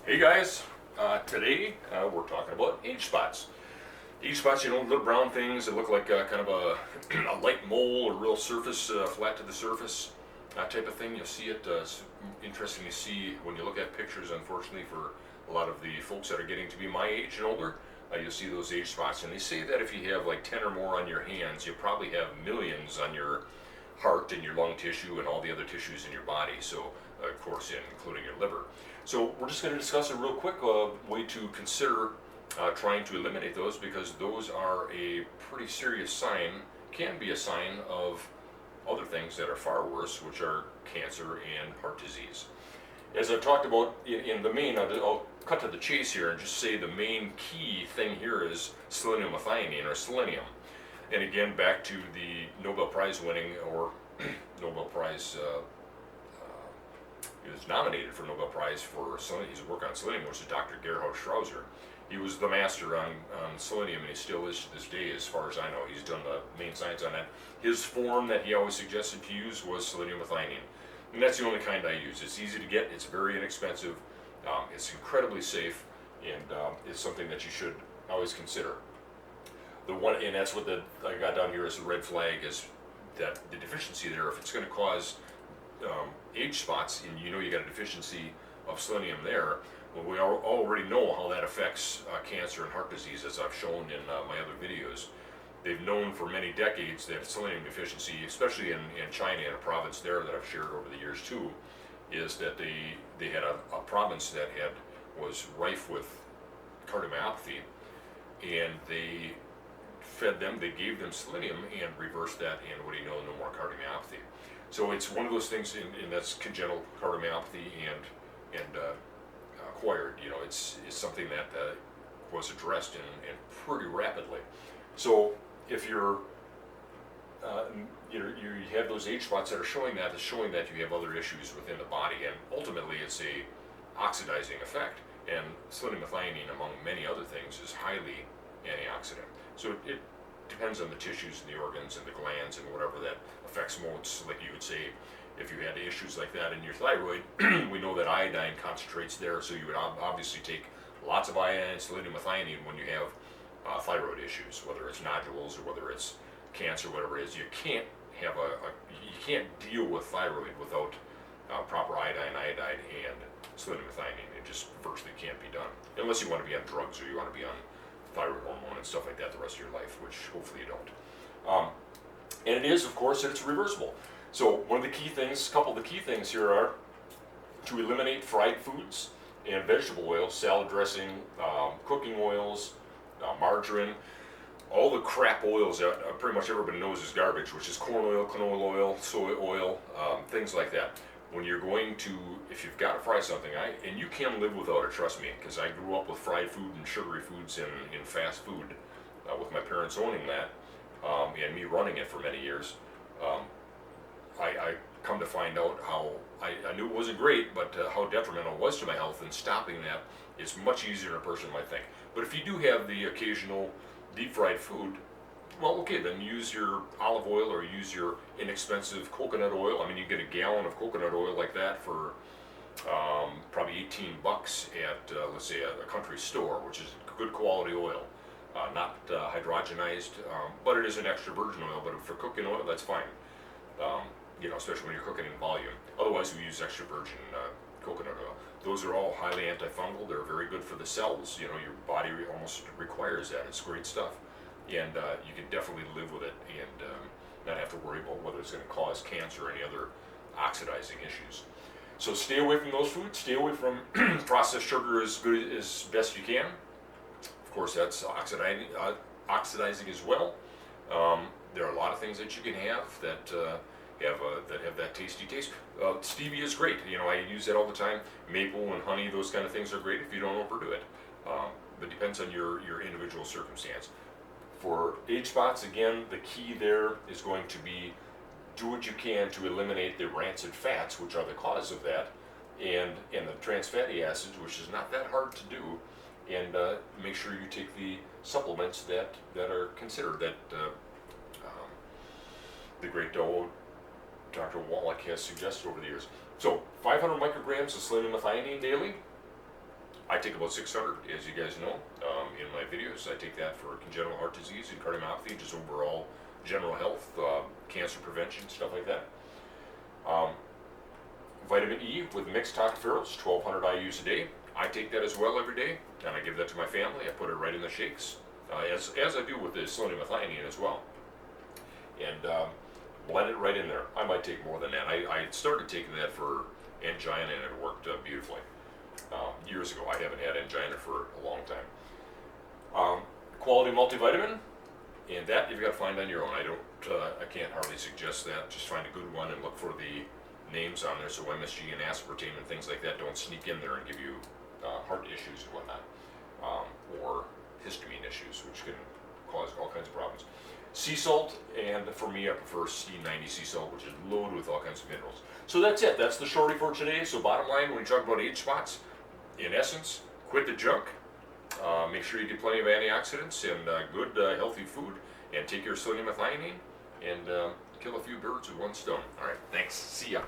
Hey guys, today we're talking about age spots. Age spots, little brown things that look like kind of a, a light mole or real surface, flat to the surface, that type of thing. You'll see it. It's interesting to see when you look at pictures, unfortunately, for a lot of the folks that are getting to be my age and older. You'll see those age spots. And they say that if you have like 10 or more on your hands, you probably have millions on your heart and your lung tissue and all the other tissues in your body. So, of course, including your liver. So we're just going to discuss a real quick way to consider trying to eliminate those, because those are a pretty serious sign, can be a sign of other things that are far worse, which are cancer and heart disease. As I've talked about in the main, I'll cut to the chase here and just say the main key thing here is selenium methionine, or selenium. And again, back to the Nobel Prize winning, or Nobel Prize, he was nominated for Nobel Prize for his work on selenium, which is Dr. Gerhard Strauser. He was the master on selenium, and he still is to this day, as far as I know. He's done the main science on that. His form that he always suggested to use was selenium methionine. And that's the only kind I use. It's easy to get, it's very inexpensive, it's incredibly safe, and it's something that you should always consider. The one, and that's what I got down here as the red flag, is that the deficiency there, if it's going to cause age spots, and you got a deficiency of selenium there, well, we already know how that affects cancer and heart disease, as I've shown in my other videos. They've known for many decades that selenium deficiency, especially in China, in a province there that I've shared over the years too, is that they had a province that was rife with cardiomyopathy, and they gave them selenium and reversed that, and what do you know, no more cardiomyopathy. So it's one of those things, and that's congenital cardiomyopathy and acquired. It's something that was addressed and pretty rapidly. So if you have those age spots that are showing that, it's showing that you have other issues within the body, and ultimately it's a oxidizing effect. And selenium methionine, among many other things, is highly antioxidant. So it depends on the tissues and the organs and the glands and whatever that affects most. Like you would say, if you had issues like that in your thyroid, we know that iodine concentrates there, so you would obviously take lots of iodine, selenium methionine when you have thyroid issues, whether it's nodules or whether it's cancer, whatever it is. You can't deal with thyroid without proper iodine, and selenium methionine. It just virtually can't be done, unless you want to be on drugs or you want to be on thyroid hormone and stuff like that the rest of your life, which hopefully you don't. And it is, of course, that it's reversible. So one of the key things, a couple of the key things here are to eliminate fried foods and vegetable oils, salad dressing, cooking oils, margarine, all the crap oils that pretty much everybody knows is garbage, which is corn oil, canola oil, soy oil, things like that. When you're going to, if you've got to fry something, and you can live without it, trust me, because I grew up with fried food and sugary foods in fast food, with my parents owning that, and me running it for many years. I come to find out how, I knew it wasn't great, but how detrimental it was to my health, and stopping that is much easier than a person might think. But if you do have the occasional deep fried food, well, okay, then use your olive oil or use your inexpensive coconut oil. I mean, you get a gallon of coconut oil like that for probably 18 bucks at, let's say, a country store, which is good quality oil. Not hydrogenized, but it is an extra virgin oil, but for cooking oil, that's fine. Especially when you're cooking in volume. Otherwise, we use extra virgin coconut oil. Those are all highly antifungal. They're very good for the cells. Your body almost requires that. It's great stuff. And you can definitely live with it and not have to worry about whether it's going to cause cancer or any other oxidizing issues. So stay away from those foods. Stay away from processed sugar as good as best you can. Of course, that's oxidizing as well. There are a lot of things that you can have that have that tasty taste. Stevia is great. I use that all the time. Maple and honey, those kind of things are great if you don't overdo it. But depends on your individual circumstance. For age spots, again, the key there is going to be do what you can to eliminate the rancid fats, which are the cause of that, and the trans fatty acids, which is not that hard to do, and make sure you take the supplements that are considered, that the great Dr. Wallach has suggested over the years. So 500 micrograms of selenium methionine daily, I take about 600, as you guys know, in my videos. I take that for congenital heart disease and cardiomyopathy, just overall general health, cancer prevention, stuff like that. Um, Vitamin E with mixed tocopherols, 1,200 IUs a day. I take that as well every day, and I give that to my family. I put it right in the shakes, as I do with the sodium methionine as well. And blend it right in there. I might take more than that. I started taking that for angina, and it worked beautifully. Years ago, I haven't had angina for a long time. Quality multivitamin, and that you've got to find on your own. I can't hardly suggest that. Just find a good one and look for the names on there, so MSG and aspartame and things like that don't sneak in there and give you heart issues and whatnot, or histamine issues, which can cause all kinds of problems. Sea salt, and for me, I prefer C90 sea salt, which is loaded with all kinds of minerals. So that's it. That's the shorty for today. So bottom line, when you talk about age spots, in essence, quit the junk. Make sure you get plenty of antioxidants and good, healthy food, and take your sodium methionine, and kill a few birds with one stone. All right, thanks. See ya.